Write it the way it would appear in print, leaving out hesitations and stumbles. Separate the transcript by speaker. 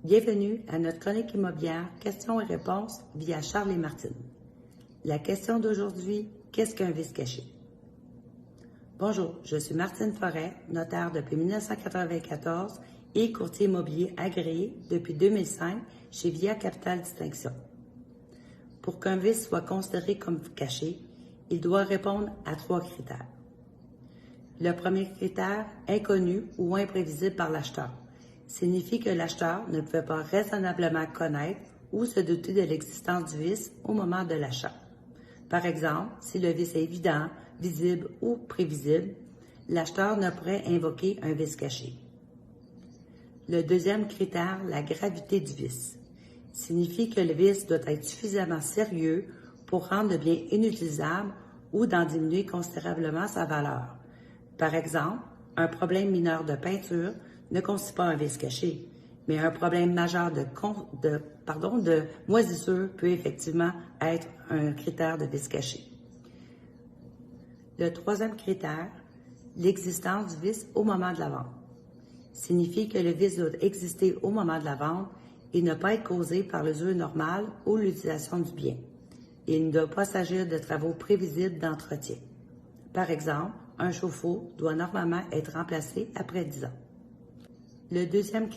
Speaker 1: Bienvenue à notre chronique immobilière questions et réponses via Charles et Martine. La question d'aujourd'hui, qu'est-ce qu'un vice caché? Bonjour, je suis Martine Forêt, notaire depuis 1994 et courtier immobilier agréé depuis 2005 chez Via Capital Distinction. Pour qu'un vice soit considéré comme caché, il doit répondre à 3 critères. Le premier critère, inconnu ou imprévisible par l'acheteur, signifie que l'acheteur ne pouvait pas raisonnablement connaître ou se douter de l'existence du vice au moment de l'achat. Par exemple, si le vice est évident, visible ou prévisible, l'acheteur ne pourrait invoquer un vice caché. Le deuxième critère, la gravité du vice, signifie que le vice doit être suffisamment sérieux pour rendre le bien inutilisable ou d'en diminuer considérablement sa valeur. Par exemple, un problème mineur de peinture ne constitue pas un vice caché, mais un problème majeur de moisissure peut effectivement être un critère de vice caché. Le troisième critère, l'existence du vice au moment de la vente, signifie que le vice doit exister au moment de la vente et ne pas être causé par l'usure normale ou l'utilisation du bien. Il ne doit pas s'agir de travaux prévisibles d'entretien. Par exemple, un chauffe-eau doit normalement être remplacé après 10 ans. Le deuxième